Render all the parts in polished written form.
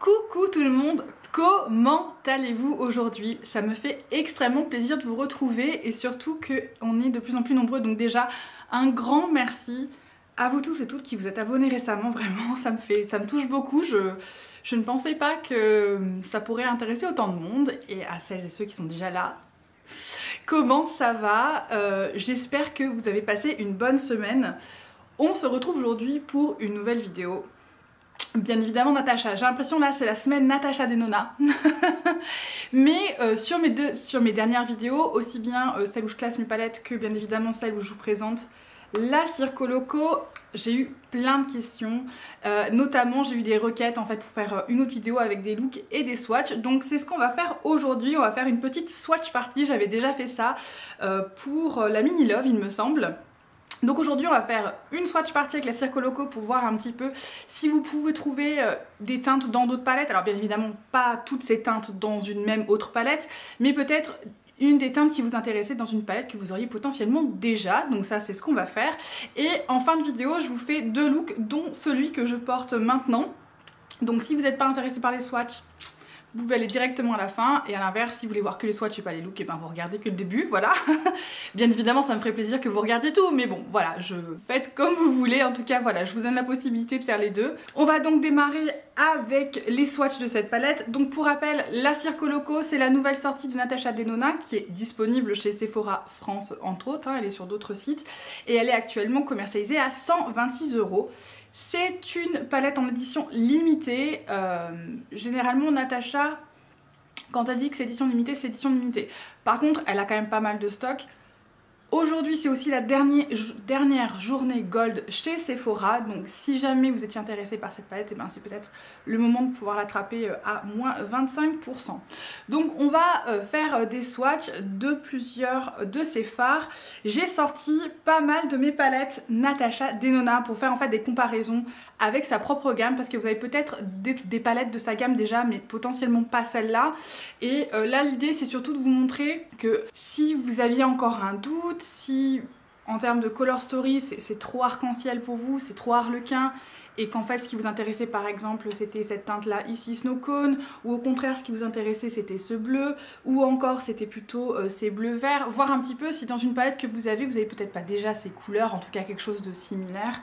Coucou tout le monde, comment allez-vous aujourd'hui? Ça me fait extrêmement plaisir de vous retrouver et surtout qu'on est de plus en plus nombreux. Donc déjà, un grand merci à vous tous et toutes qui vous êtes abonnés récemment. Vraiment, ça me touche beaucoup. Je ne pensais pas que ça pourrait intéresser autant de monde. Et à celles et ceux qui sont déjà là, comment ça va? J'espère que vous avez passé une bonne semaine. On se retrouve aujourd'hui pour une nouvelle vidéo. Bien évidemment Natacha, j'ai l'impression là c'est la semaine Natacha Denona. Mais sur mes dernières vidéos, aussi bien celle où je classe mes palettes que bien évidemment celle où je vous présente la Circo Loco, j'ai eu plein de questions, notamment j'ai eu des requêtes en fait pour faire une autre vidéo avec des looks et des swatchs. Donc c'est ce qu'on va faire aujourd'hui, on va faire une petite swatch party. J'avais déjà fait ça pour la Mini Love il me semble. Donc aujourd'hui on va faire une swatch party avec la Circo Loco pour voir un petit peu si vous pouvez trouver des teintes dans d'autres palettes. Alors bien évidemment pas toutes ces teintes dans une même autre palette, mais peut-être une des teintes qui vous intéressait dans une palette que vous auriez potentiellement déjà. Donc ça c'est ce qu'on va faire. Et en fin de vidéo je vous fais deux looks dont celui que je porte maintenant. Donc si vous n'êtes pas intéressé par les swatchs, vous pouvez aller directement à la fin, et à l'inverse, si vous voulez voir que les swatchs et pas les looks, et ben vous regardez que le début, voilà. Bien évidemment, ça me ferait plaisir que vous regardiez tout, mais bon, voilà, faites comme vous voulez. En tout cas, voilà, je vous donne la possibilité de faire les deux. On va donc démarrer avec les swatchs de cette palette. Donc pour rappel, la Circo Loco, c'est la nouvelle sortie de Natacha Denona qui est disponible chez Sephora France, entre autres, hein, elle est sur d'autres sites, et elle est actuellement commercialisée à 126 €. C'est une palette en édition limitée. Généralement Natacha, quand elle dit que c'est édition limitée, c'est édition limitée. Par contre, elle a quand même pas mal de stock. Aujourd'hui, c'est aussi la dernière journée gold chez Sephora. Donc si jamais vous étiez intéressé par cette palette, et ben, c'est peut-être le moment de pouvoir l'attraper à moins 25%. Donc on va faire des swatchs de plusieurs de ces fards. J'ai sorti pas mal de mes palettes Natacha Denona pour faire en fait des comparaisons avec sa propre gamme, parce que vous avez peut-être des palettes de sa gamme déjà, mais potentiellement pas celle-là. Et là l'idée c'est surtout de vous montrer que si vous aviez encore un doute, si en termes de color story c'est trop arc-en-ciel pour vous, c'est trop harlequin, et qu'en fait ce qui vous intéressait par exemple c'était cette teinte là ici Snow Cone, ou au contraire ce qui vous intéressait c'était ce bleu, ou encore c'était plutôt ces bleus verts, voir un petit peu si dans une palette que vous avez peut-être pas déjà ces couleurs, en tout cas quelque chose de similaire,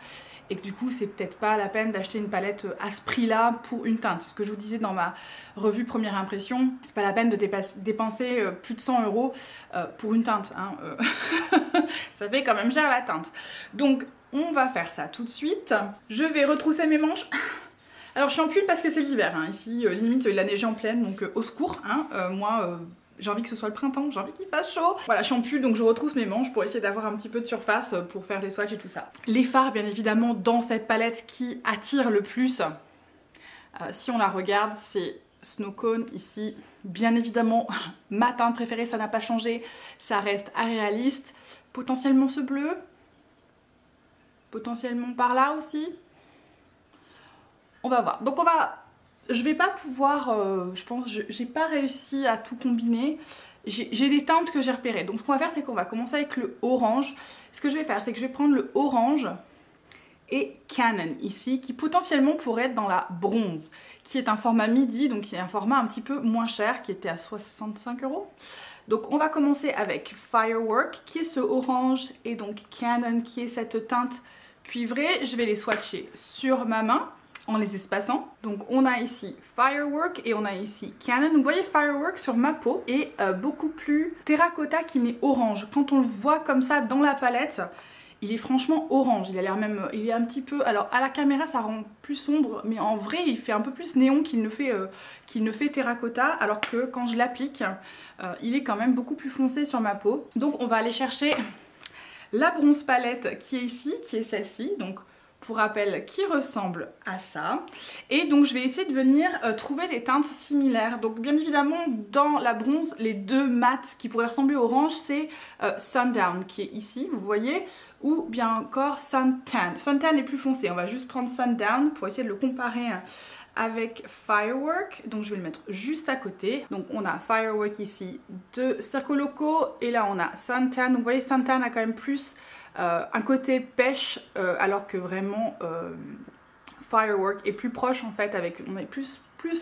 et que du coup c'est peut-être pas la peine d'acheter une palette à ce prix là pour une teinte. C'est ce que je vous disais dans ma revue première impression, c'est pas la peine de dépenser plus de 100 € pour une teinte, hein. Ça fait quand même cher la teinte. Donc on va faire ça tout de suite. Je vais retrousser mes manches. Alors je suis en pull parce que c'est l'hiver, hein. Ici limite il a neigé en pleine, donc au secours, hein. Moi j'ai envie que ce soit le printemps, j'ai envie qu'il fasse chaud. Voilà, je suis en pull donc je retrousse mes manches pour essayer d'avoir un petit peu de surface pour faire les swatchs et tout ça. Les fards bien évidemment dans cette palette qui attire le plus, si on la regarde, c'est Snow Cone ici. Bien évidemment ma teinte préférée, ça n'a pas changé, ça reste Aréaliste. Potentiellement ce bleu, potentiellement par là aussi. On va voir. Donc je vais pas pouvoir, je pense, j'ai pas réussi à tout combiner. J'ai des teintes que j'ai repérées. Donc ce qu'on va faire, c'est qu'on va commencer avec le orange. Ce que je vais faire, c'est que je vais prendre le orange et Canon ici, qui potentiellement pourrait être dans la bronze, qui est un format midi, donc qui est un format un petit peu moins cher, qui était à 65 €. Donc on va commencer avec Firework, qui est ce orange, et donc Canon, qui est cette teinte cuivrée. Je vais les swatcher sur ma main en les espaçant. Donc on a ici Firework et on a ici Canon. Donc vous voyez Firework sur ma peau est beaucoup plus terracotta qu'il n'est orange. Quand on le voit comme ça dans la palette, il est franchement orange. Il a l'air même, il est un petit peu, alors à la caméra ça rend plus sombre, mais en vrai il fait un peu plus néon qu'il ne fait terracotta, alors que quand je l'applique, il est quand même beaucoup plus foncé sur ma peau. Donc on va aller chercher la bronze palette qui est ici, qui est celle-ci. Donc pour rappel, qui ressemble à ça. Et donc je vais essayer de venir trouver des teintes similaires. Donc bien évidemment dans la bronze, les deux mats qui pourraient ressembler au orange, c'est Sundown qui est ici, vous voyez, ou bien encore Suntan. Suntan est plus foncé, on va juste prendre Sundown pour essayer de le comparer avec Firework. Donc je vais le mettre juste à côté. Donc on a Firework ici de Circo Loco, et là on a Suntan. Donc vous voyez, Suntan a quand même plus un côté pêche, alors que vraiment Firework est plus proche en fait, on est plus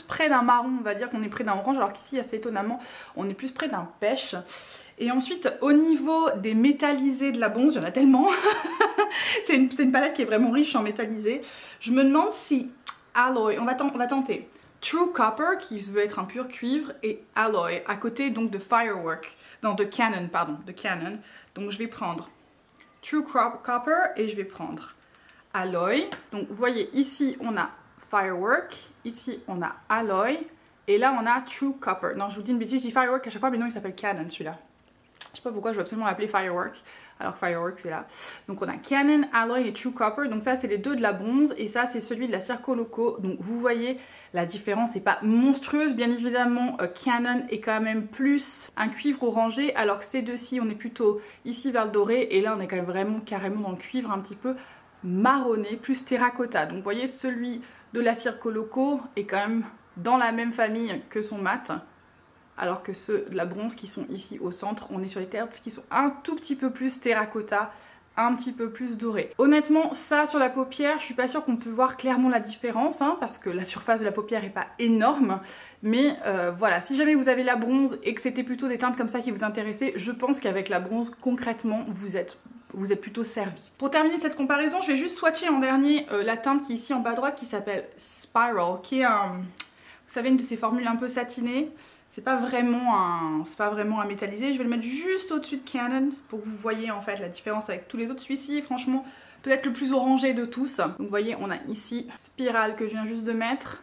près d'un marron, on va dire qu'on est près d'un orange, alors qu'ici assez étonnamment on est plus près d'un pêche. Et ensuite au niveau des métallisés de la bronze, il y en a tellement. c'est une palette qui est vraiment riche en métallisés. Je me demande si Alloy, on va tenter True Copper qui veut être un pur cuivre et Alloy à côté donc de Firework, non de Canon pardon, de Canon. Donc je vais prendre True Copper et je vais prendre Alloy. Donc vous voyez ici on a Firework, ici on a Alloy et là on a True Copper. Non je vous dis une bêtise, je dis Firework à chaque fois mais non il s'appelle Canon celui-là. Je sais pas pourquoi je veux absolument l'appeler Firework alors que Firework c'est là. Donc on a Canon, Alloy et True Copper. Donc ça c'est les deux de la bronze et ça c'est celui de la Circoloco. Donc vous voyez la différence n'est pas monstrueuse. Bien évidemment Canon est quand même plus un cuivre orangé alors que ces deux-ci on est plutôt ici vers le doré et là on est quand même vraiment carrément dans le cuivre un petit peu marronné plus terracotta. Donc vous voyez celui de la Circoloco est quand même dans la même famille que son mat. Alors que ceux de la bronze qui sont ici au centre, on est sur les teintes qui sont un tout petit peu plus terracotta, un petit peu plus doré. Honnêtement, ça sur la paupière, je suis pas sûre qu'on peut voir clairement la différence, hein, parce que la surface de la paupière est pas énorme. Mais voilà, si jamais vous avez la bronze et que c'était plutôt des teintes comme ça qui vous intéressaient, je pense qu'avec la bronze, concrètement, vous êtes plutôt servi. Pour terminer cette comparaison, je vais juste swatcher en dernier la teinte qui est ici en bas à droite qui s'appelle Spiral, qui est vous savez, une de ces formules un peu satinées. C'est pas vraiment un métallisé. Je vais le mettre juste au-dessus de Canon pour que vous voyez en fait la différence avec tous les autres. Celui-ci, franchement, peut-être le plus orangé de tous. Donc vous voyez, on a ici Spiral que je viens juste de mettre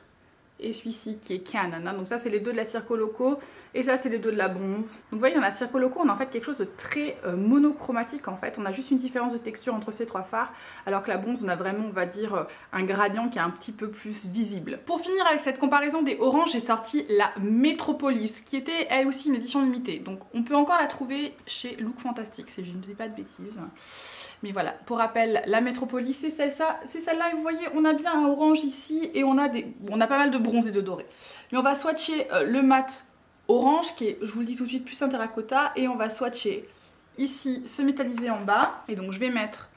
et celui-ci qui est Canon. Hein. Donc ça, c'est les deux de la Circoloco et ça, c'est les deux de la bronze. Donc vous voyez, dans la Circoloco, on a en fait quelque chose de très monochromatique en fait. On a juste une différence de texture entre ces trois fards, alors que la bronze, on a vraiment, on va dire, un gradient qui est un petit peu plus visible. Pour finir avec cette comparaison des oranges, j'ai sorti la Metropolis, qui était elle aussi une édition limitée. Donc on peut encore la trouver chez Look Fantastic, si je ne dis pas de bêtises. Mais voilà, pour rappel, la Metropolis, c'est celle-là. Et vous voyez, on a bien un orange ici et on a pas mal de bronze et de doré. Mais on va swatcher le mat orange, qui est, je vous le dis tout de suite, plus un terracotta. Et on va swatcher ici ce métallisé en bas. Et donc je vais mettre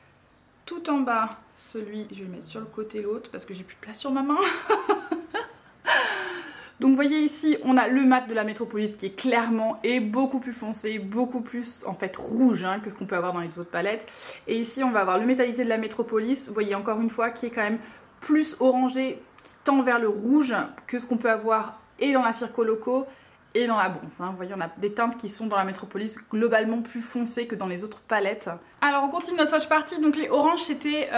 tout en bas celui, je vais le mettre sur le côté l'autre parce que j'ai plus de place sur ma main. Donc vous voyez ici, on a le mat de la Metropolis qui est clairement et beaucoup plus foncé, beaucoup plus en fait rouge hein, que ce qu'on peut avoir dans les autres palettes. Et ici on va avoir le métallisé de la Metropolis, vous voyez encore une fois, qui est quand même plus orangé, qui tend vers le rouge que ce qu'on peut avoir et dans la Circoloco et dans la bronze. Hein. Vous voyez, on a des teintes qui sont dans la Metropolis globalement plus foncées que dans les autres palettes. Alors on continue notre swatch party. Donc les oranges, c'était,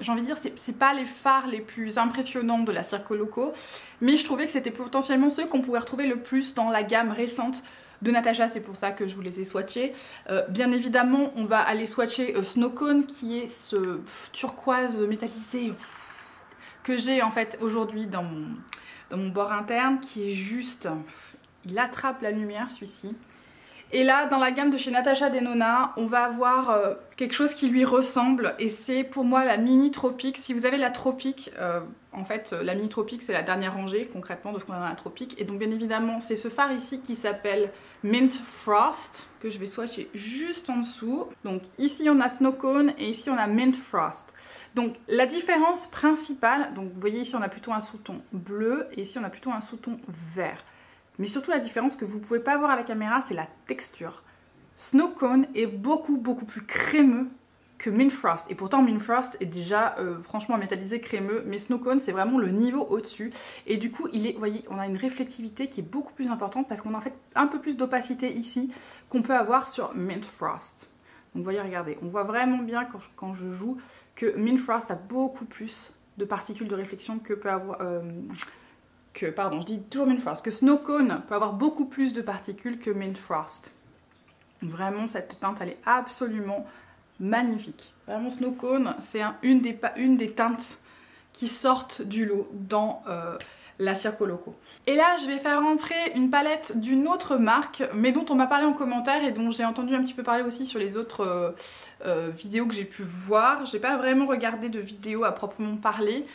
j'ai envie de dire, c'est pas les fards les plus impressionnants de la Circoloco, mais je trouvais que c'était potentiellement ceux qu'on pouvait retrouver le plus dans la gamme récente de Natasha, c'est pour ça que je vous les ai swatchés. Bien évidemment, on va aller swatcher Snow Cone, qui est ce turquoise métallisé que j'ai en fait aujourd'hui dans mon bord interne, qui est juste... Il attrape la lumière, celui-ci. Et là, dans la gamme de chez Natasha Denona, on va avoir quelque chose qui lui ressemble. Et c'est pour moi la Mini Tropique. Si vous avez la Tropique, en fait, la Mini Tropique, c'est la dernière rangée, concrètement, de ce qu'on a dans la Tropique. Et donc, bien évidemment, c'est ce fard ici qui s'appelle Mint Frost, que je vais swatcher juste en dessous. Donc, ici, on a Snow Cone et ici, on a Mint Frost. Donc, la différence principale, donc vous voyez, ici, on a plutôt un sous-ton bleu et ici, on a plutôt un sous-ton vert. Mais surtout la différence que vous ne pouvez pas voir à la caméra, c'est la texture. Snow Cone est beaucoup plus crémeux que Mint Frost. Et pourtant Mint Frost est déjà franchement métallisé crémeux, mais Snow Cone c'est vraiment le niveau au-dessus. Et du coup, vous voyez, on a une réflectivité qui est beaucoup plus importante parce qu'on a en fait un peu plus d'opacité ici qu'on peut avoir sur Mint Frost. Donc vous voyez, regardez, on voit vraiment bien quand je joue que Mint Frost a beaucoup plus de particules de réflexion que peut avoir... pardon, je dis toujours Mint Frost, que Snow Cone peut avoir beaucoup plus de particules que Mint Frost. Vraiment, cette teinte, elle est absolument magnifique. Vraiment, Snow Cone, c'est une des teintes qui sortent du lot dans la Circoloco. Et là, je vais faire rentrer une palette d'une autre marque, mais dont on m'a parlé en commentaire et dont j'ai entendu un petit peu parler aussi sur les autres vidéos que j'ai pu voir. J'ai pas vraiment regardé de vidéo à proprement parler,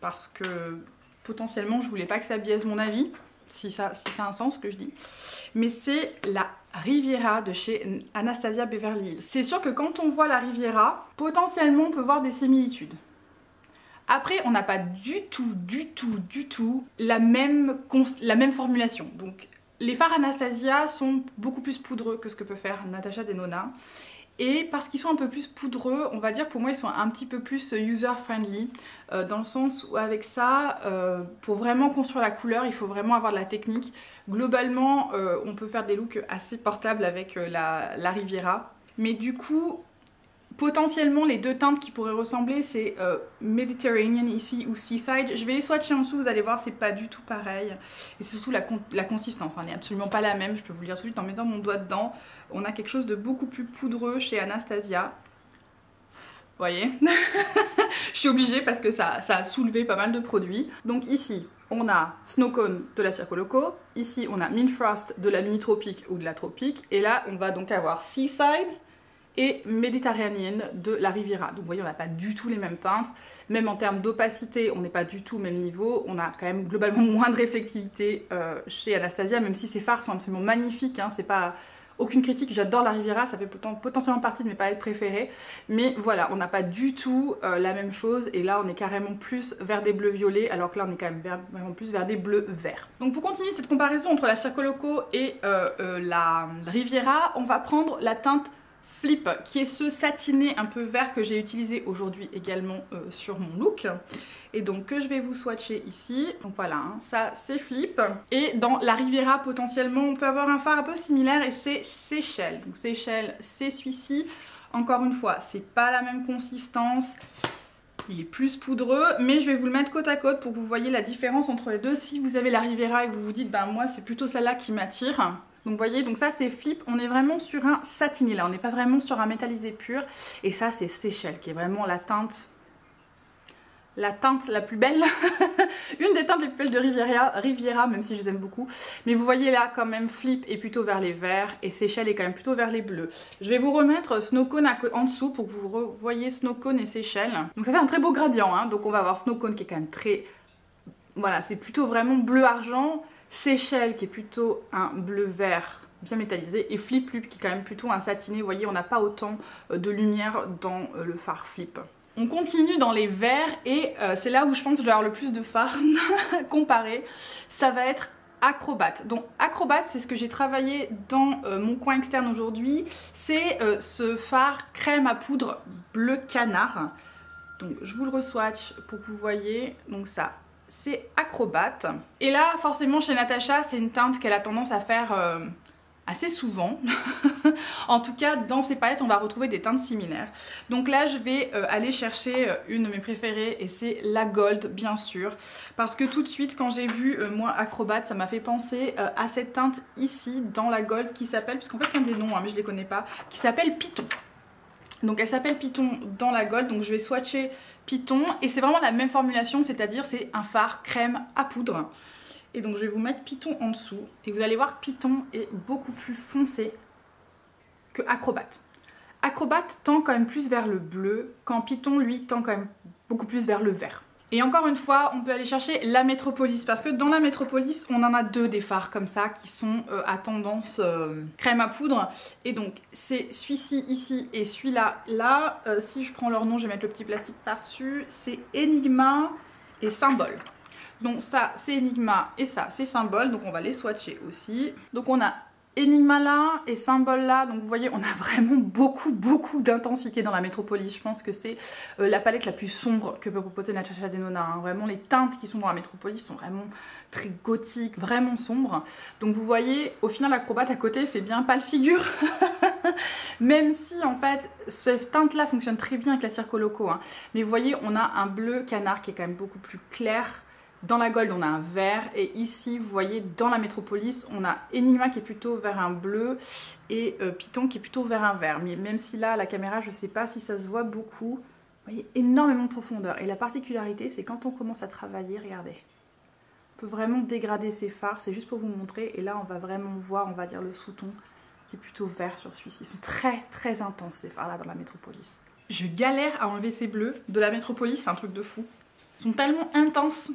parce que... potentiellement je voulais pas que ça biaise mon avis, si ça a un sens ce que je dis. Mais c'est la Riviera de chez Anastasia Beverly Hills. C'est sûr que quand on voit la Riviera, potentiellement on peut voir des similitudes. Après, on n'a pas du tout la même formulation. Donc, les fards Anastasia sont beaucoup plus poudreux que ce que peut faire Natasha Denona. Et parce qu'ils sont un peu plus poudreux, on va dire pour moi ils sont un petit peu plus user-friendly, dans le sens où avec ça, pour vraiment construire la couleur, il faut vraiment avoir de la technique. Globalement, on peut faire des looks assez portables avec la Riviera. Mais du coup, potentiellement les deux teintes qui pourraient ressembler, c'est Mediterranean ici ou Seaside. Je vais les swatcher en dessous, vous allez voir, c'est pas du tout pareil. Et c'est surtout la consistance, hein, n'est absolument pas la même. Je peux vous le dire tout de suite en mettant mon doigt dedans. On a quelque chose de beaucoup plus poudreux chez Anastasia. Vous voyez. Je suis obligée parce que ça a soulevé pas mal de produits. Donc ici, on a Snow Cone de la Circoloco. Ici, on a Mint Frost de la Mini Tropique ou de la Tropique. Et là, on va donc avoir Seaside et Méditerranéenne de la Riviera. Donc vous voyez, on n'a pas du tout les mêmes teintes. Même en termes d'opacité, on n'est pas du tout au même niveau. On a quand même globalement moins de réflexivité chez Anastasia, même si ces fards sont absolument magnifiques. Hein, c'est pas aucune critique, j'adore la Riviera, ça fait potentiellement partie de mes palettes préférées. Mais voilà, on n'a pas du tout la même chose. Et là, on est carrément plus vers des bleus violets, alors que là, on est quand même vraiment plus vers des bleus verts. Donc pour continuer cette comparaison entre la Circoloco et la Riviera, on va prendre la teinte Flip, qui est ce satiné un peu vert que j'ai utilisé aujourd'hui également sur mon look. Et donc que je vais vous swatcher ici. Donc voilà, hein, ça c'est Flip. Et dans la Riviera, potentiellement, on peut avoir un fard un peu similaire et c'est Seychelles. Donc Seychelles, c'est celui-ci. Encore une fois, c'est pas la même consistance. Il est plus poudreux, mais je vais vous le mettre côte à côte pour que vous voyez la différence entre les deux. Si vous avez la Riviera et que vous vous dites, ben moi c'est plutôt celle-là qui m'attire. Donc vous voyez, donc ça c'est Flip, on est vraiment sur un satiné là, on n'est pas vraiment sur un métallisé pur. Et ça c'est Seychelles qui est vraiment la teinte la plus belle, une des teintes les plus belles de Riviera, même si je les aime beaucoup. Mais vous voyez là quand même Flip est plutôt vers les verts et Seychelles est quand même plutôt vers les bleus. Je vais vous remettre Snow Cone en dessous pour que vous voyez Snow Cone et Seychelles. Donc ça fait un très beau gradient, hein. Donc on va avoir Snow Cone qui est quand même très... Voilà, c'est plutôt vraiment bleu-argent. Seychelles qui est plutôt un bleu-vert bien métallisé et Flip qui est quand même plutôt un satiné. Vous voyez, on n'a pas autant de lumière dans le fard Flip. On continue dans les verts et c'est là où je pense que je vais avoir le plus de fard comparé. Ça va être Acrobat. Donc Acrobat, c'est ce que j'ai travaillé dans mon coin externe aujourd'hui. C'est ce fard crème à poudre bleu canard. Donc je vous le re-swatch pour que vous voyez. Donc ça, c'est Acrobat. Et là, forcément, chez Natasha, c'est une teinte qu'elle a tendance à faire assez souvent. En tout cas, dans ces palettes, on va retrouver des teintes similaires. Donc là, je vais aller chercher une de mes préférées et c'est la Gold, bien sûr. Parce que tout de suite, quand j'ai vu, moi, Acrobat, ça m'a fait penser à cette teinte ici, dans la Gold, qui s'appelle, puisqu'en fait, il y a des noms, hein, mais je les connais pas, qui s'appelle Python. Donc elle s'appelle Python dans la Gold, donc je vais swatcher Python et c'est vraiment la même formulation, c'est-à-dire c'est un fard crème à poudre. Et donc je vais vous mettre Python en dessous et vous allez voir que Python est beaucoup plus foncé que Acrobat. Acrobat tend quand même plus vers le bleu, quand Python lui tend quand même beaucoup plus vers le vert. Et encore une fois, on peut aller chercher la Métropolis parce que dans la Métropolis, on en a deux des fards comme ça qui sont à tendance crème à poudre. Et donc, c'est celui-ci ici et celui-là. Là, si je prends leur nom, je vais mettre le petit plastique par-dessus. C'est Enigma et Symbole. Donc ça, c'est Enigma et ça, c'est Symbole. Donc on va les swatcher aussi. Donc on a Enigma là et Symbole là, donc vous voyez on a vraiment beaucoup d'intensité dans la Métropolis. Je pense que c'est la palette la plus sombre que peut proposer Natasha Denona, hein. Vraiment les teintes qui sont dans la Métropolis sont vraiment très gothiques, vraiment sombres. Donc vous voyez au final Acrobat à côté fait bien pâle figure. Même si en fait cette teinte là fonctionne très bien avec la Circoloco, hein. Mais vous voyez on a un bleu canard qui est quand même beaucoup plus clair. Dans la Gold, on a un vert et ici, vous voyez, dans la Métropolis, on a Enigma qui est plutôt vers un bleu et Python qui est plutôt vers un vert. Mais même si là, à la caméra, je ne sais pas si ça se voit beaucoup, vous voyez, énormément de profondeur. Et la particularité, c'est quand on commence à travailler, regardez, on peut vraiment dégrader ces fards, c'est juste pour vous montrer. Et là, on va vraiment voir, on va dire, le sous-ton qui est plutôt vert sur celui-ci. Ils sont très intenses, ces fards-là, dans la Métropolis. Je galère à enlever ces bleus de la Métropolis, c'est un truc de fou. Ils sont tellement intenses.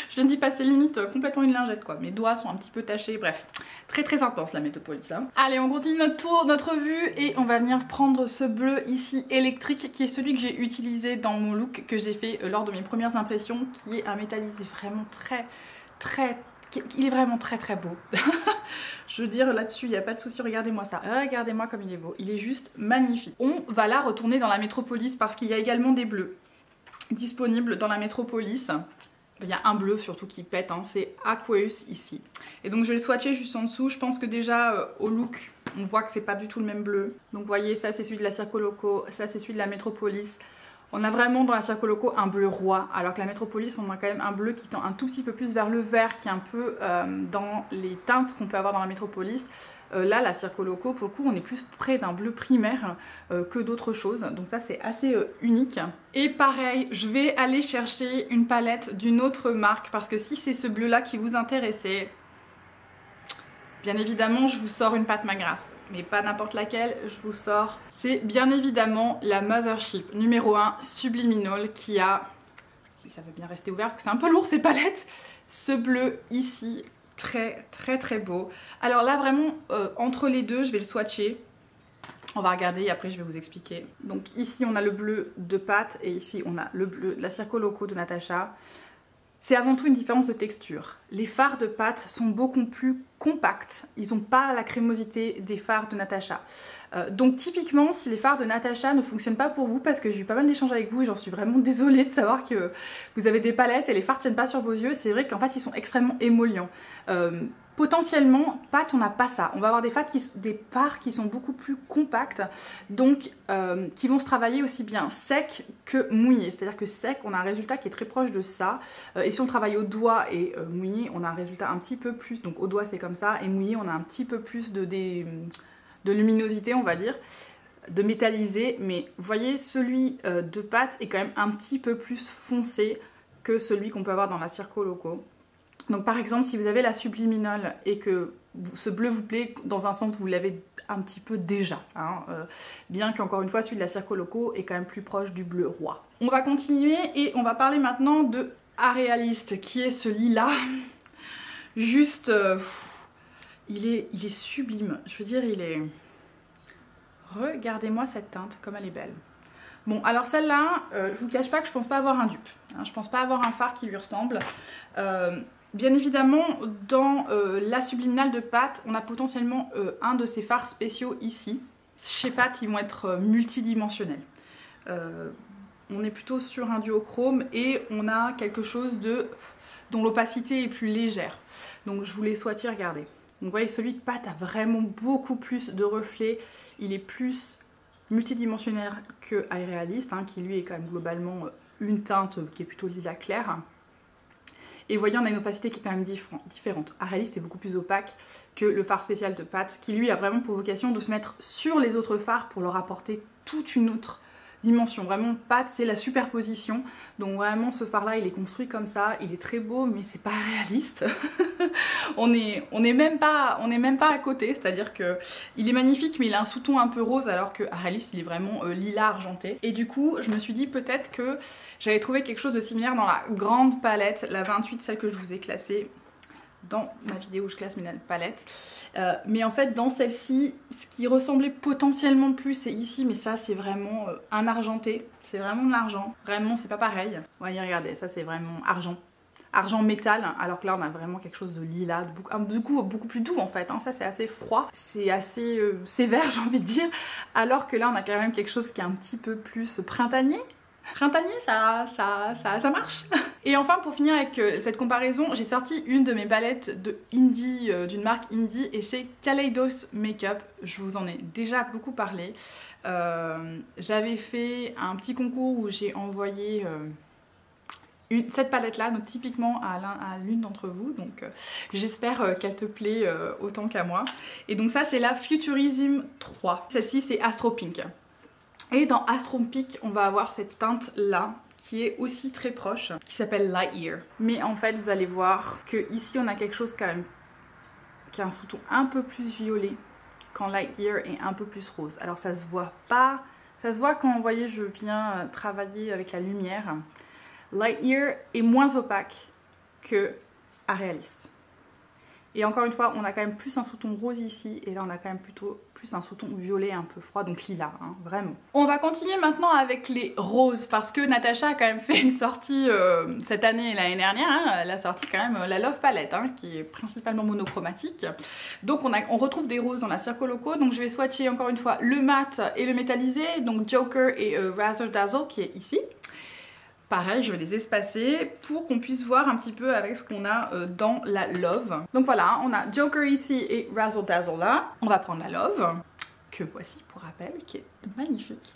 Je viens d'y passer limite complètement une lingette quoi. Mes doigts sont un petit peu tachés, bref. très intense la Metropolis hein. Allez, on continue notre tour, notre vue et on va venir prendre ce bleu ici électrique qui est celui que j'ai utilisé dans mon look que j'ai fait lors de mes premières impressions, qui est un métallisé vraiment il est vraiment très beau. Je veux dire, là-dessus il n'y a pas de souci, regardez-moi ça, regardez-moi comme il est beau, il est juste magnifique. On va là retourner dans la Metropolis parce qu'il y a également des bleus disponibles dans la Metropolis. Il y a un bleu surtout qui pète, hein, c'est Aqueous ici. Et donc je vais le swatcher juste en dessous. Je pense que déjà au look, on voit que c'est pas du tout le même bleu. Donc vous voyez, ça c'est celui de la Circoloco, ça c'est celui de la Metropolis. On a vraiment dans la Circoloco un bleu roi, alors que la Metropolis on a quand même un bleu qui tend un tout petit peu plus vers le vert, qui est un peu dans les teintes qu'on peut avoir dans la Metropolis. Là la Circoloco pour le coup on est plus près d'un bleu primaire que d'autres choses, donc ça c'est assez unique. Et pareil, je vais aller chercher une palette d'une autre marque parce que si c'est ce bleu là qui vous intéressait, bien évidemment je vous sors une pâte Magrass, mais pas n'importe laquelle, je vous sors. C'est bien évidemment la Mothership numéro 1 Subliminal qui a, si ça veut bien rester ouvert parce que c'est un peu lourd ces palettes, ce bleu ici. Très beau. Alors là vraiment entre les deux je vais le swatcher. On va regarder et après je vais vous expliquer. Donc ici on a le bleu de pâte et ici on a le bleu de la Circoloco de Natasha. C'est avant tout une différence de texture. Les fards de pâte sont beaucoup plus compacts. Ils n'ont pas la crémosité des fards de Natasha. Donc typiquement, si les fards de Natasha ne fonctionnent pas pour vous, parce que j'ai eu pas mal d'échanges avec vous et j'en suis vraiment désolée de savoir que vous avez des palettes et les fards ne tiennent pas sur vos yeux, c'est vrai qu'en fait ils sont extrêmement émollients. Potentiellement, pâte, on n'a pas ça. On va avoir des fards qui sont beaucoup plus compacts, donc qui vont se travailler aussi bien sec que mouillé. C'est-à-dire que sec, on a un résultat qui est très proche de ça. Et si on travaille au doigt et mouillé, on a un résultat un petit peu plus. Donc au doigt, c'est comme ça. Et mouillé, on a un petit peu plus de luminosité, on va dire, de métallisé. Mais vous voyez, celui de pâte est quand même un petit peu plus foncé que celui qu'on peut avoir dans la Circoloco. Donc par exemple si vous avez la Subliminal et que ce bleu vous plaît, dans un sens vous l'avez un petit peu déjà, hein, bien qu'encore une fois celui de la Circoloco est quand même plus proche du bleu roi. On va continuer et on va parler maintenant de Aréaliste qui est ce lilas, juste, il est sublime, je veux dire il est... Regardez-moi cette teinte comme elle est belle. Bon alors celle-là, je vous cache pas que je pense pas avoir un dupe, hein, je pense pas avoir un fard qui lui ressemble. Bien évidemment, dans la Subliminal de pâte, on a potentiellement un de ces fards spéciaux ici. Chez pâte, ils vont être multidimensionnels. On est plutôt sur un duochrome et on a quelque chose dont l'opacité est plus légère. Donc je vous les swatcher, regardez. Donc vous voyez, celui de pâte a vraiment beaucoup plus de reflets. Il est plus multidimensionnaire que Aréaliste, hein, qui lui est quand même globalement une teinte qui est plutôt lilas clair. Et vous voyez, on a une opacité qui est quand même différente. Aréaliste est beaucoup plus opaque que le fard spécial de pâte, qui lui a vraiment pour vocation de se mettre sur les autres fards pour leur apporter toute une autre dimension. Vraiment, pâte, c'est la superposition. Donc vraiment, ce fard-là, il est construit comme ça. Il est très beau, mais c'est pas réaliste. on n'est même pas à côté. C'est-à-dire que il est magnifique, mais il a un sous-ton un peu rose, alors que Aréaliste, il est vraiment lilas argenté. Et du coup, je me suis dit peut-être que j'avais trouvé quelque chose de similaire dans la grande palette, la 28, celle que je vous ai classée dans ma vidéo où je classe mes palettes. Mais en fait dans celle-ci, ce qui ressemblait potentiellement plus c'est ici, mais ça c'est vraiment un argenté, c'est vraiment de l'argent, vraiment c'est pas pareil. Voyez, regardez, ça c'est vraiment argent métal, alors que là on a vraiment quelque chose de lilas, du coup beaucoup plus doux en fait, hein. Ça c'est assez froid, c'est assez sévère j'ai envie de dire, alors que là on a quand même quelque chose qui est un petit peu plus printanier. Printanier, ça marche. Et enfin, pour finir avec cette comparaison, j'ai sorti une de mes palettes de indie, d'une marque indie, et c'est Kaleidos Makeup. Je vous en ai déjà beaucoup parlé. J'avais fait un petit concours où j'ai envoyé cette palette-là, donc typiquement à l'une d'entre vous. Donc j'espère qu'elle te plaît autant qu'à moi. Et donc ça, c'est la Futurism 3. Celle-ci, c'est Astro Pink. Et dans Astro Pink, on va avoir cette teinte là qui est aussi très proche, qui s'appelle Light Year. Mais en fait, vous allez voir que ici on a quelque chose quand même qui a un sous-ton un peu plus violet, quand Light Year est un peu plus rose. Alors ça se voit pas, ça se voit quand vous voyez je viens travailler avec la lumière. Light Year est moins opaque que Aréaliste. Et encore une fois, on a quand même plus un sous-ton rose ici, et là on a quand même plutôt plus un sous-ton violet un peu froid, donc lilas, hein, vraiment. On va continuer maintenant avec les roses, parce que Natasha a quand même fait une sortie cette année et l'année dernière, hein, elle a sorti quand même la Love Palette, hein, qui est principalement monochromatique. Donc on retrouve des roses dans la Circoloco, donc je vais swatcher encore une fois le mat et le métallisé, donc Joker et Razzle Dazzle qui est ici. Pareil, je vais les espacer pour qu'on puisse voir un petit peu avec ce qu'on a dans la Love. Donc voilà, on a Joker ici et Razzle Dazzle là. On va prendre la Love, que voici pour rappel, qui est magnifique.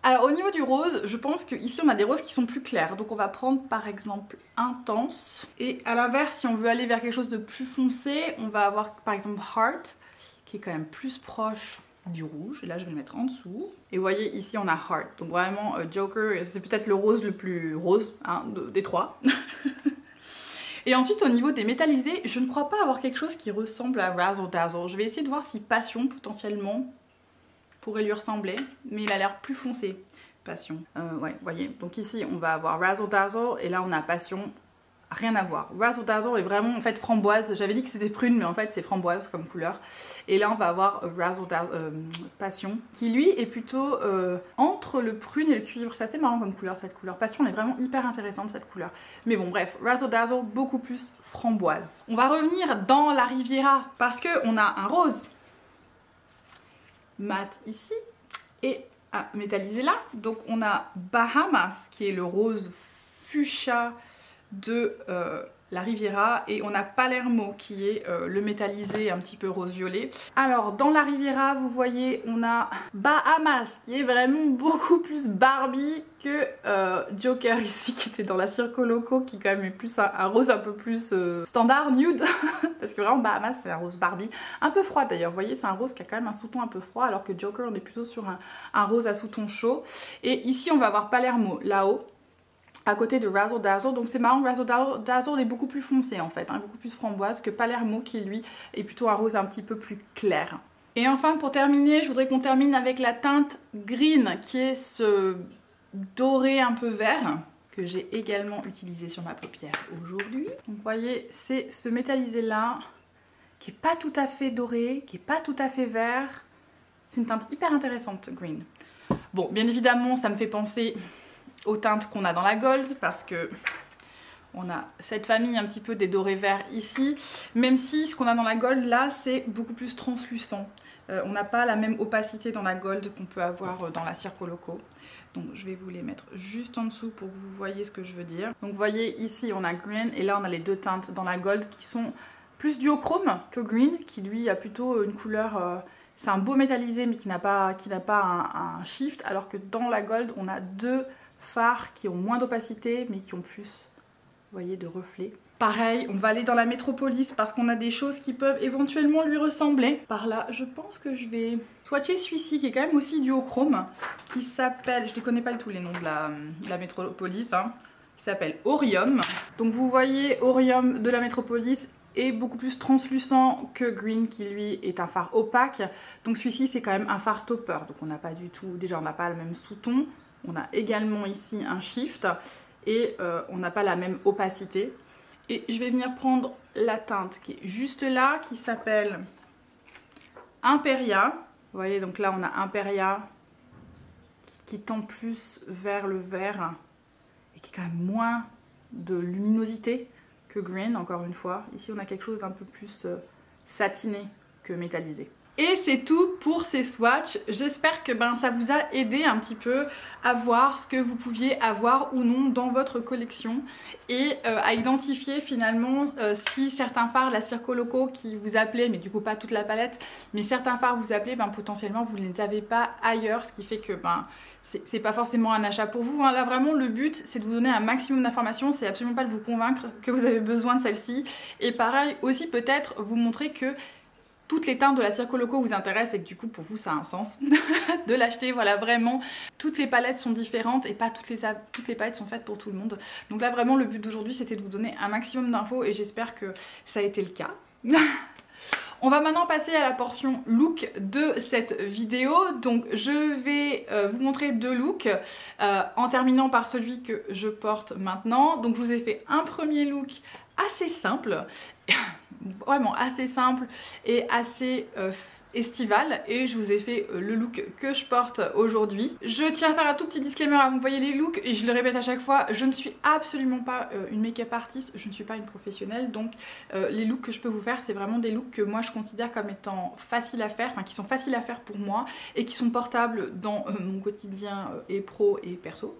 Alors au niveau du rose, je pense qu'ici on a des roses qui sont plus clairs. Donc on va prendre par exemple Intense. Et à l'inverse, si on veut aller vers quelque chose de plus foncé, on va avoir par exemple Heart, qui est quand même plus proche du rouge, et là je vais le mettre en dessous. Et vous voyez ici on a Heart, donc vraiment Joker c'est peut-être le rose le plus rose, hein, des trois. Et ensuite au niveau des métallisés, je ne crois pas avoir quelque chose qui ressemble à Razzle Dazzle. Je vais essayer de voir si Passion potentiellement pourrait lui ressembler, mais il a l'air plus foncé. Passion, ouais, vous voyez, donc ici on va avoir Razzle Dazzle et là on a Passion. Rien à voir. Razzle Dazzle est vraiment en fait framboise. J'avais dit que c'était prune, mais en fait c'est framboise comme couleur. Et là on va avoir Razzle Dazzle Passion, qui lui est plutôt entre le prune et le cuivre. C'est assez marrant comme couleur cette couleur. Passion elle est vraiment hyper intéressante cette couleur. Mais bon bref, Razzle Dazzle beaucoup plus framboise. On va revenir dans la Riviera parce que on a un rose mat ici et un métallisé là. Donc on a Bahamas qui est le rose fuchsia de la Riviera et on a Palermo qui est le métallisé un petit peu rose-violet. Alors dans la Riviera vous voyez on a Bahamas qui est vraiment beaucoup plus Barbie que Joker ici qui était dans la Circoloco qui quand même est plus un rose un peu plus standard, nude. Parce que vraiment Bahamas c'est un rose Barbie, un peu froid d'ailleurs, vous voyez c'est un rose qui a quand même un sous-ton un peu froid alors que Joker on est plutôt sur un rose à sous-ton chaud. Et ici on va avoir Palermo là-haut à côté de Razzle Dazzle, donc c'est marrant, Razzle Dazzle est beaucoup plus foncé en fait, hein, beaucoup plus framboise que Palermo qui lui est plutôt un rose un petit peu plus clair. Et enfin pour terminer, je voudrais qu'on termine avec la teinte Green qui est ce doré un peu vert que j'ai également utilisé sur ma paupière aujourd'hui. Donc vous voyez c'est ce métallisé là qui est pas tout à fait doré, qui est pas tout à fait vert, c'est une teinte hyper intéressante Green. Bon bien évidemment ça me fait penser aux teintes qu'on a dans la Gold parce que on a cette famille un petit peu des dorés verts ici, même si ce qu'on a dans la Gold là c'est beaucoup plus translucent. On n'a pas la même opacité dans la Gold qu'on peut avoir dans la Circoloco. Donc je vais vous les mettre juste en dessous pour que vous voyez ce que je veux dire. Donc vous voyez ici on a Green et là on a les deux teintes dans la Gold qui sont plus duochrome que Green qui lui a plutôt une couleur... c'est un beau métallisé mais qui n'a pas un shift, alors que dans la Gold on a deux fards qui ont moins d'opacité mais qui ont plus, vous voyez, de reflets. Pareil, on va aller dans la Métropolis parce qu'on a des choses qui peuvent éventuellement lui ressembler. Par là, je pense que je vais swatcher celui-ci qui est quand même aussi duochrome, qui s'appelle, je ne connais pas du tout les noms de la Métropolis, hein, qui s'appelle Orium. Donc vous voyez, Orium de la Métropolis est beaucoup plus translucent que Green qui lui est un fard opaque. Donc celui-ci c'est quand même un fard topper, donc on n'a pas du tout, déjà on n'a pas le même sous-ton. On a également ici un shift et on n'a pas la même opacité. Et je vais venir prendre la teinte qui est juste là, qui s'appelle Imperia. Vous voyez, donc là on a Imperia qui tend plus vers le vert et qui a quand même moins de luminosité que Green, encore une fois. Ici on a quelque chose d'un peu plus satiné que métallisé. Et c'est tout pour ces swatchs. J'espère que ça vous a aidé un petit peu à voir ce que vous pouviez avoir ou non dans votre collection et à identifier finalement si certains fards, la Circoloco qui vous appelait, mais du coup pas toute la palette, mais certains fards vous appelaient, potentiellement vous ne les avez pas ailleurs, ce qui fait que c'est pas forcément un achat pour vous. Hein. Là vraiment le but c'est de vous donner un maximum d'informations, c'est absolument pas de vous convaincre que vous avez besoin de celle-ci. Et pareil aussi peut-être vous montrer que toutes les teintes de la Circoloco vous intéressent et que du coup pour vous ça a un sens de l'acheter. Voilà, vraiment toutes les palettes sont différentes et pas toutes les palettes sont faites pour tout le monde. Donc là vraiment le but d'aujourd'hui c'était de vous donner un maximum d'infos et j'espère que ça a été le cas. On va maintenant passer à la portion look de cette vidéo. Donc je vais vous montrer deux looks en terminant par celui que je porte maintenant. Donc je vous ai fait un premier look assez simple vraiment assez simple et assez estival, et je vous ai fait le look que je porte aujourd'hui. Je tiens à faire un tout petit disclaimer avant que vous voyez les looks, et je le répète à chaque fois, je ne suis absolument pas une make-up artiste, je ne suis pas une professionnelle, donc les looks que je peux vous faire, c'est vraiment des looks que moi je considère comme étant faciles à faire, enfin qui sont faciles à faire pour moi et qui sont portables dans mon quotidien et pro et perso.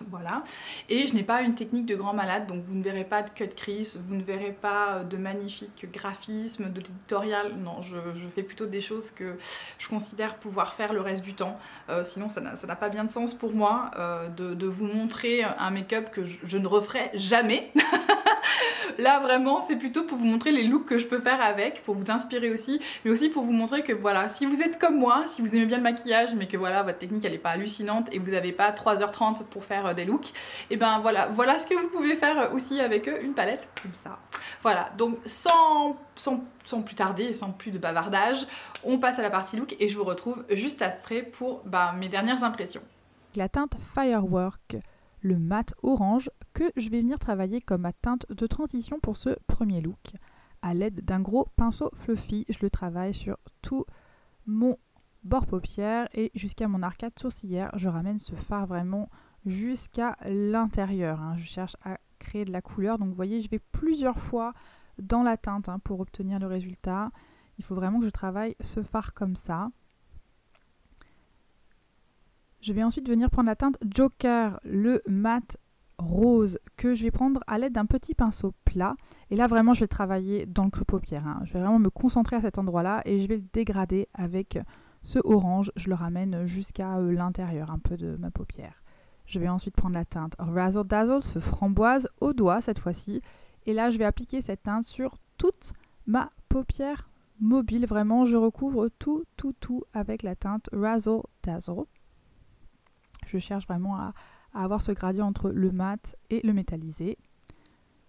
Voilà. Et je n'ai pas une technique de grand malade, donc vous ne verrez pas de cut crease, vous ne verrez pas de magnifique graphisme, de l'éditorial. Non, je fais plutôt des choses que je considère pouvoir faire le reste du temps. Sinon ça n'a pas bien de sens pour moi de vous montrer un make-up que je ne referai jamais. Là vraiment c'est plutôt pour vous montrer les looks que je peux faire avec, pour vous inspirer aussi, mais aussi pour vous montrer que voilà, si vous êtes comme moi, si vous aimez bien le maquillage mais que voilà, votre technique elle n'est pas hallucinante et vous n'avez pas 3h30 pour faire des looks, et ben voilà ce que vous pouvez faire aussi avec une palette comme ça. Voilà, donc sans plus tarder et sans plus de bavardage, on passe à la partie look et je vous retrouve juste après pour mes dernières impressions. La teinte Firework, le mat orange, que je vais venir travailler comme ma teinte de transition pour ce premier look. À l'aide d'un gros pinceau fluffy, je le travaille sur tout mon bord paupière et jusqu'à mon arcade sourcilière. Je ramène ce fard vraiment jusqu'à l'intérieur. Je cherche à créer de la couleur, donc vous voyez, je vais plusieurs fois dans la teinte pour obtenir le résultat. Il faut vraiment que je travaille ce fard comme ça. Je vais ensuite venir prendre la teinte Joker, le mat rose, que je vais prendre à l'aide d'un petit pinceau plat. Et là, vraiment, je vais travailler dans le creux paupière. Je vais vraiment me concentrer à cet endroit-là et je vais le dégrader avec ce orange. Je le ramène jusqu'à l'intérieur un peu de ma paupière. Je vais ensuite prendre la teinte Razzle Dazzle, ce framboise, au doigt cette fois-ci. Et là, je vais appliquer cette teinte sur toute ma paupière mobile. Vraiment, je recouvre tout avec la teinte Razzle Dazzle. Je cherche vraiment à avoir ce gradient entre le mat et le métallisé.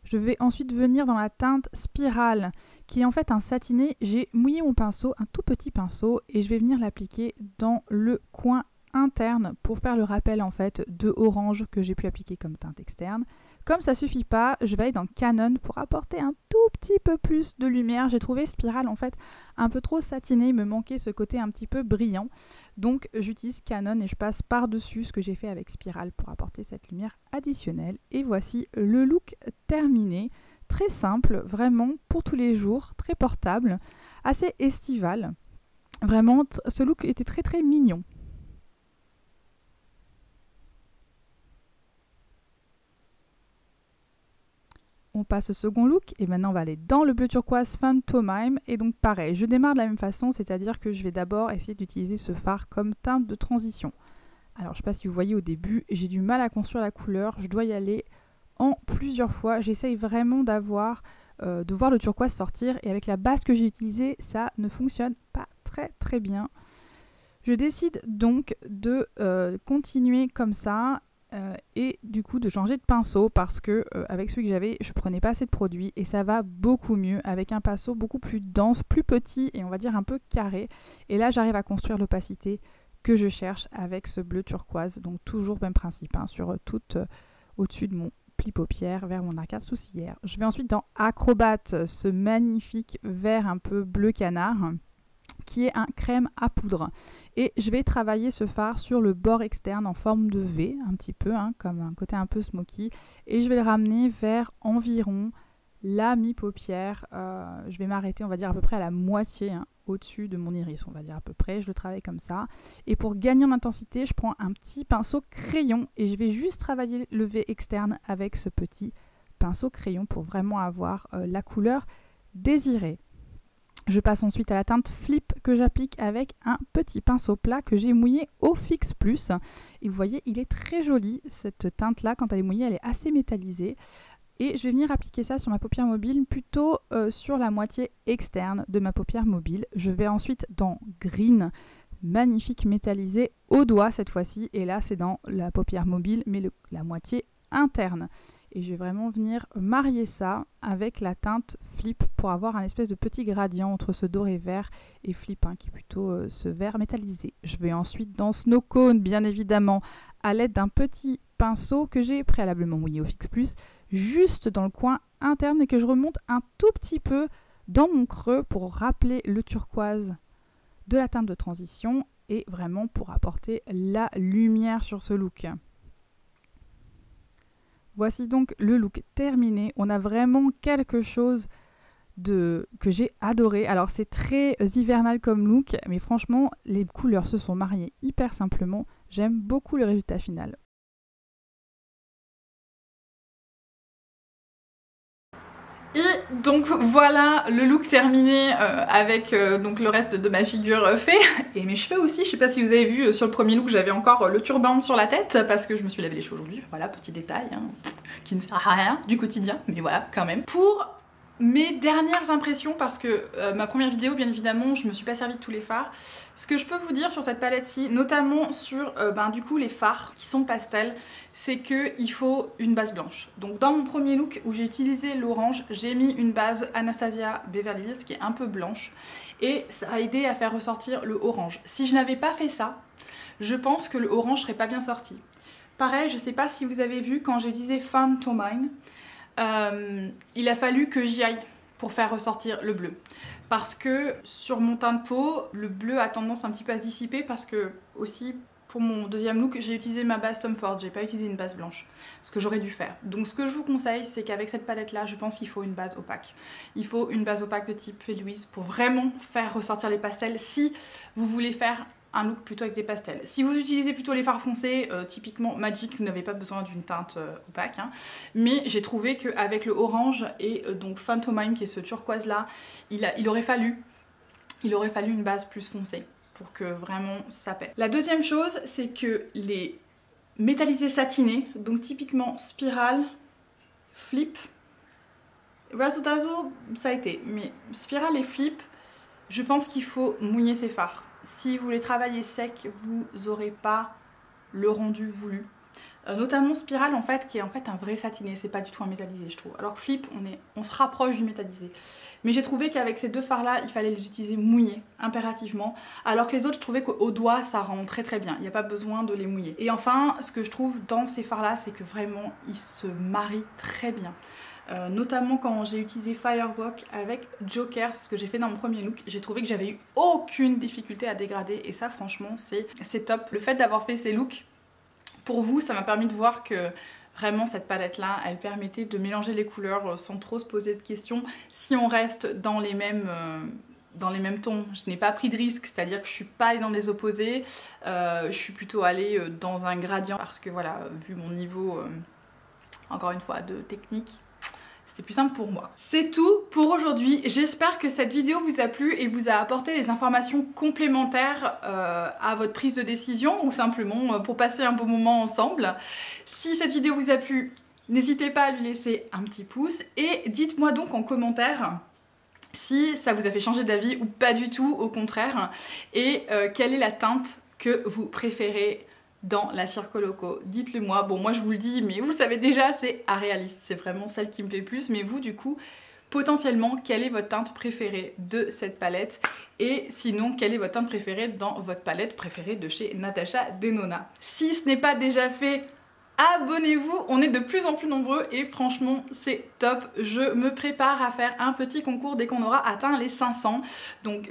Je vais ensuite venir dans la teinte Spirale, qui est en fait un satiné. J'ai mouillé mon pinceau, un tout petit pinceau, et je vais venir l'appliquer dans le coin interne pour faire le rappel en fait de orange que j'ai pu appliquer comme teinte externe. Comme ça suffit pas, je vais aller dans Canon pour apporter un tout petit peu plus de lumière. J'ai trouvé Spirale en fait un peu trop satiné, il me manquait ce côté un petit peu brillant. Donc j'utilise Canon et je passe par-dessus ce que j'ai fait avec Spirale pour apporter cette lumière additionnelle. Et voici le look terminé. Très simple, vraiment pour tous les jours, très portable, assez estival. Vraiment, ce look était très mignon. On passe au second look et maintenant on va aller dans le bleu turquoise Phantomime. Et donc pareil, je démarre de la même façon, c'est-à-dire que je vais d'abord essayer d'utiliser ce fard comme teinte de transition. Alors je ne sais pas si vous voyez au début, j'ai du mal à construire la couleur, je dois y aller en plusieurs fois. J'essaye vraiment de voir le turquoise sortir et avec la base que j'ai utilisée, ça ne fonctionne pas très bien. Je décide donc de continuer comme ça. Et du coup de changer de pinceau parce que avec celui que j'avais je prenais pas assez de produit et ça va beaucoup mieux avec un pinceau beaucoup plus dense, plus petit et on va dire un peu carré, et là j'arrive à construire l'opacité que je cherche avec ce bleu turquoise. Donc toujours même principe sur tout au-dessus de mon pli paupière vers mon arcade sourcilière. Je vais ensuite dans Acrobat, ce magnifique vert un peu bleu canard qui est un crème à poudre. Et je vais travailler ce fard sur le bord externe en forme de V, un petit peu, comme un côté un peu smoky. Et je vais le ramener vers environ la mi-paupière. Je vais m'arrêter, on va dire, à peu près à la moitié, au-dessus de mon iris, on va dire à peu près. Je le travaille comme ça. Et pour gagner en intensité, je prends un petit pinceau crayon et je vais juste travailler le V externe avec ce petit pinceau crayon pour vraiment avoir la couleur désirée. Je passe ensuite à la teinte Flip que j'applique avec un petit pinceau plat que j'ai mouillé au Fix Plus. Et vous voyez, il est très joli, cette teinte-là, quand elle est mouillée, elle est assez métallisée. Et je vais venir appliquer ça sur ma paupière mobile, plutôt sur la moitié externe de ma paupière mobile. Je vais ensuite dans Green, magnifique métallisé au doigt cette fois-ci. Et là, c'est dans la paupière mobile, mais la moitié interne. Et je vais vraiment venir marier ça avec la teinte Flip pour avoir un espèce de petit gradient entre ce doré vert et Flip, qui est plutôt ce vert métallisé. Je vais ensuite dans Snow Cone, bien évidemment, à l'aide d'un petit pinceau que j'ai préalablement mouillé au Fix Plus, juste dans le coin interne et que je remonte un tout petit peu dans mon creux pour rappeler le turquoise de la teinte de transition et vraiment pour apporter la lumière sur ce look. Voici donc le look terminé. On a vraiment quelque chose que j'ai adoré. Alors c'est très hivernal comme look, mais franchement les couleurs se sont mariées hyper simplement. J'aime beaucoup le résultat final. Et donc voilà le look terminé avec donc le reste de ma figure fait et mes cheveux aussi. Je sais pas si vous avez vu sur le premier look, j'avais encore le turban sur la tête parce que je me suis lavé les cheveux aujourd'hui. Voilà, petit détail hein, qui ne sert à rien du quotidien, mais voilà quand même. Pour mes dernières impressions, parce que ma première vidéo bien évidemment je me suis pas servi de tous les fards, ce que je peux vous dire sur cette palette-ci, notamment sur du coup les fards qui sont pastels, c'est qu'il faut une base blanche. Donc dans mon premier look où j'ai utilisé l'orange, j'ai mis une base Anastasia Beverly Hills qui est un peu blanche et ça a aidé à faire ressortir le orange. Si je n'avais pas fait ça, je pense que le orange serait pas bien sorti. Pareil, je sais pas si vous avez vu quand j'ai utilisé Fun to Mine, il a fallu que j'y aille pour faire ressortir le bleu parce que sur mon teint de peau le bleu a tendance un petit peu à se dissiper parce que aussi pour mon deuxième look j'ai utilisé ma base Tom Ford, j'ai pas utilisé une base blanche, ce que j'aurais dû faire. Donc ce que je vous conseille c'est qu'avec cette palette là je pense qu'il faut une base opaque. Il faut une base opaque de type Louise pour vraiment faire ressortir les pastels si vous voulez faire un look plutôt avec des pastels. Si vous utilisez plutôt les fards foncés, typiquement Magic, vous n'avez pas besoin d'une teinte opaque. Hein. Mais j'ai trouvé qu'avec le orange et donc Fun to Mine qui est ce turquoise là, il aurait fallu une base plus foncée pour que vraiment ça pète. La deuxième chose, c'est que les métallisés satinés, donc typiquement Spirale, Flip, Razzle Dazzle, ça a été, mais Spirale et Flip, je pense qu'il faut mouiller ces fards. Si vous les travaillez secs, vous n'aurez pas le rendu voulu. Notamment Spirale en fait, qui est en fait un vrai satiné, c'est pas du tout un métallisé je trouve. Alors que Flip, on se rapproche du métallisé. Mais j'ai trouvé qu'avec ces deux fards là, il fallait les utiliser mouillés, impérativement. Alors que les autres, je trouvais qu'au doigt, ça rend très très bien. Il n'y a pas besoin de les mouiller. Et enfin, ce que je trouve dans ces fards là, c'est que vraiment, ils se marient très bien. Notamment quand j'ai utilisé Firewalk avec Joker, c'est ce que j'ai fait dans mon premier look, j'ai trouvé que j'avais eu aucune difficulté à dégrader et ça franchement c'est top. Le fait d'avoir fait ces looks pour vous, ça m'a permis de voir que vraiment cette palette là, elle permettait de mélanger les couleurs sans trop se poser de questions si on reste dans les mêmes tons. Je n'ai pas pris de risque, c'est-à-dire que je suis pas allée dans des opposés, je suis plutôt allée dans un gradient parce que voilà, vu mon niveau encore une fois de technique, c'était plus simple pour moi. C'est tout pour aujourd'hui. J'espère que cette vidéo vous a plu et vous a apporté des informations complémentaires à votre prise de décision ou simplement pour passer un bon moment ensemble. Si cette vidéo vous a plu, n'hésitez pas à lui laisser un petit pouce et dites-moi donc en commentaire si ça vous a fait changer d'avis ou pas du tout, au contraire, et quelle est la teinte que vous préférez dans la Circoloco. Dites-le moi. Bon, moi je vous le dis, mais vous le savez déjà, c'est Aréaliste. C'est vraiment celle qui me plaît le plus. Mais vous, du coup, potentiellement, quelle est votre teinte préférée de cette palette? Et sinon, quelle est votre teinte préférée dans votre palette préférée de chez Natasha Denona? Si ce n'est pas déjà fait, abonnez-vous, on est de plus en plus nombreux et franchement c'est top. Je me prépare à faire un petit concours dès qu'on aura atteint les 500, donc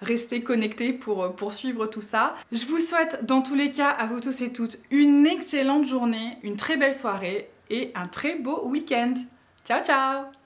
restez connectés pour poursuivre tout ça. Je vous souhaite dans tous les cas à vous tous et toutes une excellente journée, une très belle soirée et un très beau week-end. Ciao ciao!